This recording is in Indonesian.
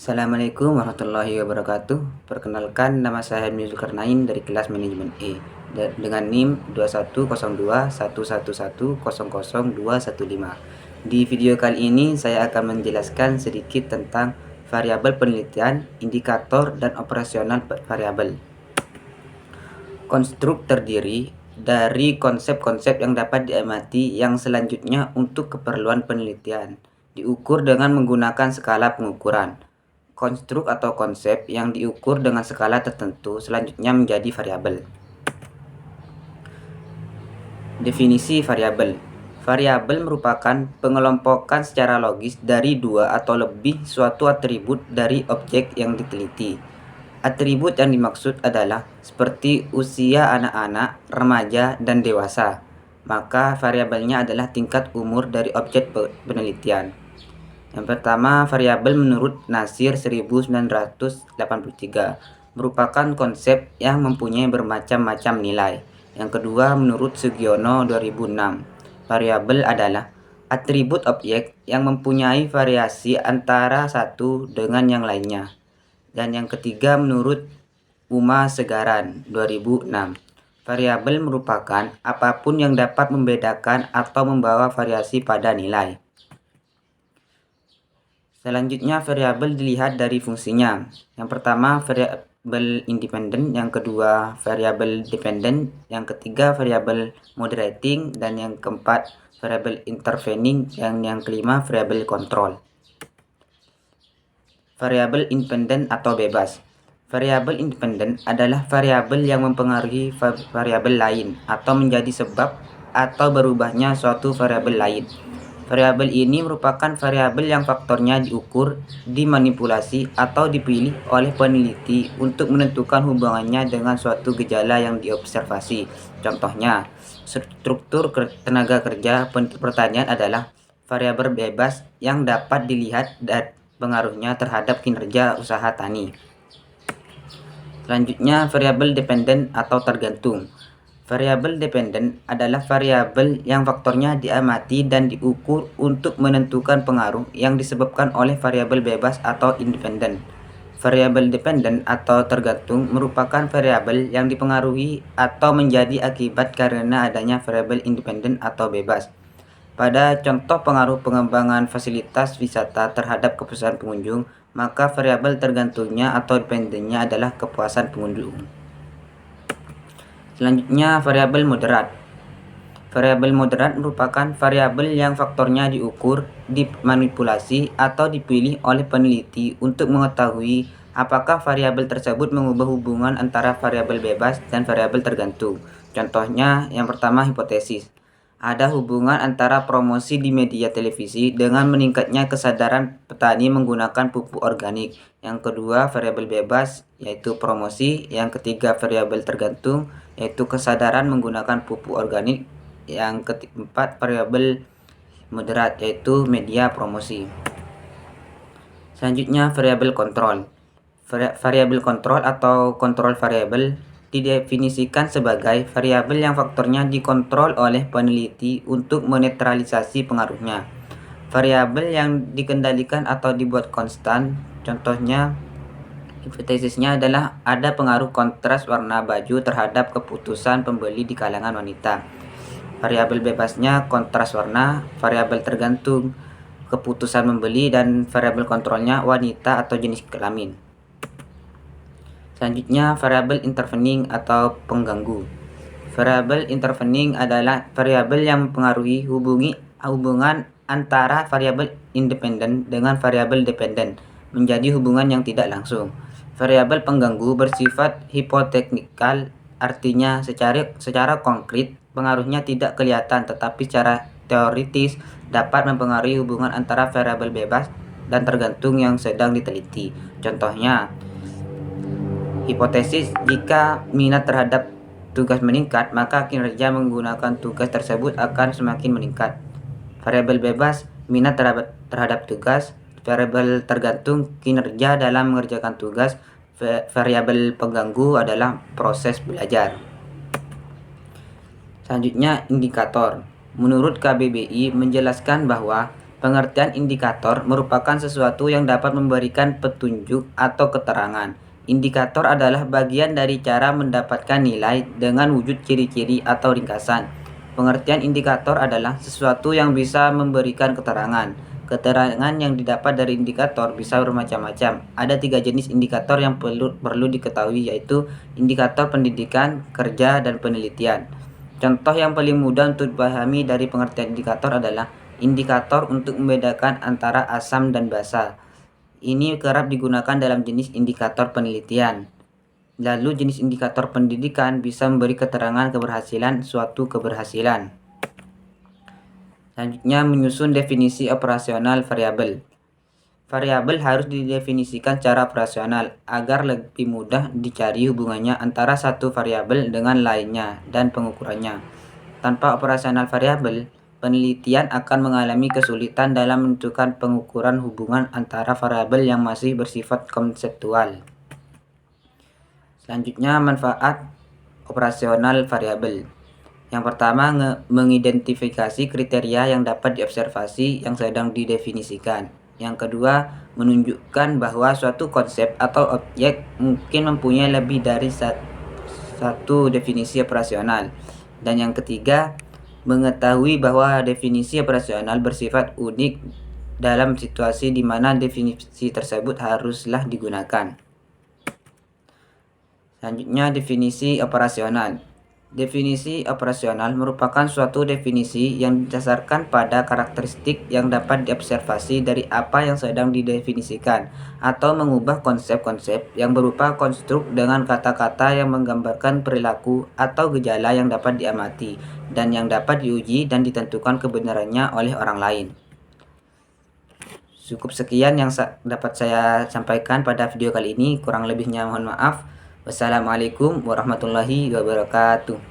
Assalamualaikum warahmatullahi wabarakatuh. Perkenalkan, nama saya Hilmi Zulkarnain dari kelas manajemen E dengan NIM 210211100215. Di video kali ini saya akan menjelaskan sedikit tentang variabel penelitian, indikator, dan operasional variabel. Konstruk terdiri dari konsep-konsep yang dapat diamati yang selanjutnya untuk keperluan penelitian diukur dengan menggunakan skala pengukuran. Konstruk atau konsep yang diukur dengan skala tertentu selanjutnya menjadi variabel. Definisi variabel. Variabel merupakan pengelompokan secara logis dari dua atau lebih suatu atribut dari objek yang diteliti. Atribut yang dimaksud adalah seperti usia anak-anak, remaja, dan dewasa. Maka variabelnya adalah tingkat umur dari objek penelitian. Yang pertama, variabel menurut Nasir 1983 merupakan konsep yang mempunyai bermacam-macam nilai. Yang kedua, menurut Sugiono 2006, variabel adalah atribut objek yang mempunyai variasi antara satu dengan yang lainnya. Dan yang ketiga, menurut Uma Segaran 2006, variabel merupakan apapun yang dapat membedakan atau membawa variasi pada nilai. Selanjutnya, variabel dilihat dari fungsinya. Yang pertama, variabel independen, yang kedua, variabel dependen, yang ketiga, variabel moderating, dan yang keempat, variabel intervening, dan yang kelima, variabel kontrol. Variabel independen atau bebas. Variabel independen adalah variabel yang mempengaruhi variabel lain atau menjadi sebab atau berubahnya suatu variabel lain. Variabel ini merupakan variabel yang faktornya diukur, dimanipulasi, atau dipilih oleh peneliti untuk menentukan hubungannya dengan suatu gejala yang diobservasi. Contohnya, struktur tenaga kerja pertanian adalah variabel bebas yang dapat dilihat dan pengaruhnya terhadap kinerja usaha tani. Selanjutnya, variabel dependen atau tergantung. Variabel dependen adalah variabel yang faktornya diamati dan diukur untuk menentukan pengaruh yang disebabkan oleh variabel bebas atau independen. Variabel dependen atau tergantung merupakan variabel yang dipengaruhi atau menjadi akibat karena adanya variabel independen atau bebas. Pada contoh pengaruh pengembangan fasilitas wisata terhadap kepuasan pengunjung, maka variabel tergantungnya atau dependennya adalah kepuasan pengunjung. Selanjutnya, variabel moderat. Variabel moderat merupakan variabel yang faktornya diukur, dimanipulasi, atau dipilih oleh peneliti untuk mengetahui apakah variabel tersebut mengubah hubungan antara variabel bebas dan variabel tergantung. Contohnya, yang pertama, hipotesis. Ada hubungan antara promosi di media televisi dengan meningkatnya kesadaran petani menggunakan pupuk organik. Yang kedua, variabel bebas, yaitu promosi. Yang ketiga, variabel tergantung, yaitu kesadaran menggunakan pupuk organik. Yang keempat, variabel moderat, yaitu media promosi. Selanjutnya, variabel kontrol. Variabel kontrol atau kontrol variabel didefinisikan sebagai variabel yang faktornya dikontrol oleh peneliti untuk menetralisasi pengaruhnya. Variabel yang dikendalikan atau dibuat konstan, contohnya hipotesisnya adalah ada pengaruh kontras warna baju terhadap keputusan pembeli di kalangan wanita. Variabel bebasnya kontras warna, variabel tergantung keputusan membeli, dan variabel kontrolnya wanita atau jenis kelamin. Selanjutnya, variabel intervening atau pengganggu. Variabel intervening adalah variabel yang mempengaruhi hubungan antara variabel independen dengan variabel dependen menjadi hubungan yang tidak langsung. Variabel pengganggu bersifat hipoteknikal, artinya secara konkret pengaruhnya tidak kelihatan, tetapi secara teoritis dapat mempengaruhi hubungan antara variabel bebas dan tergantung yang sedang diteliti. Contohnya, hipotesis, jika minat terhadap tugas meningkat, maka kinerja menggunakan tugas tersebut akan semakin meningkat. Variabel bebas, minat terhadap tugas. Variabel tergantung, kinerja dalam mengerjakan tugas. Variabel pengganggu adalah proses belajar. Selanjutnya, indikator. Menurut KBBI menjelaskan bahwa Pengertian indikator merupakan sesuatu yang dapat memberikan petunjuk atau keterangan. Indikator adalah bagian dari cara mendapatkan nilai dengan wujud ciri-ciri atau ringkasan. Pengertian indikator adalah sesuatu yang bisa memberikan keterangan. Keterangan yang didapat dari indikator bisa bermacam-macam. Ada 3 jenis indikator yang perlu diketahui, yaitu indikator pendidikan, kerja, dan penelitian. Contoh yang paling mudah untuk dipahami dari pengertian indikator adalah indikator untuk membedakan antara asam dan basa. Ini kerap digunakan dalam jenis indikator penelitian. Lalu jenis indikator pendidikan bisa memberi keterangan keberhasilan suatu keberhasilan. Selanjutnya, menyusun definisi operasional variabel. Variabel harus didefinisikan secara operasional agar lebih mudah dicari hubungannya antara satu variabel dengan lainnya dan pengukurannya. Tanpa operasional variabel, penelitian akan mengalami kesulitan dalam menentukan pengukuran hubungan antara variabel yang masih bersifat konseptual. Selanjutnya, manfaat operasional variabel. Yang pertama, mengidentifikasi kriteria yang dapat diobservasi yang sedang didefinisikan. Yang kedua, menunjukkan bahwa suatu konsep atau objek mungkin mempunyai lebih dari satu definisi operasional. Dan yang ketiga, mengetahui bahwa definisi operasional bersifat unik dalam situasi di mana definisi tersebut haruslah digunakan. Selanjutnya, definisi operasional. Definisi operasional merupakan suatu definisi yang didasarkan pada karakteristik yang dapat diobservasi dari apa yang sedang didefinisikan, atau mengubah konsep-konsep yang berupa konstruk dengan kata-kata yang menggambarkan perilaku atau gejala yang dapat diamati dan yang dapat diuji dan ditentukan kebenarannya oleh orang lain. Cukup sekian yang dapat saya sampaikan pada video kali ini. Kurang lebihnya mohon maaf. Wassalamualaikum warahmatullahi wabarakatuh.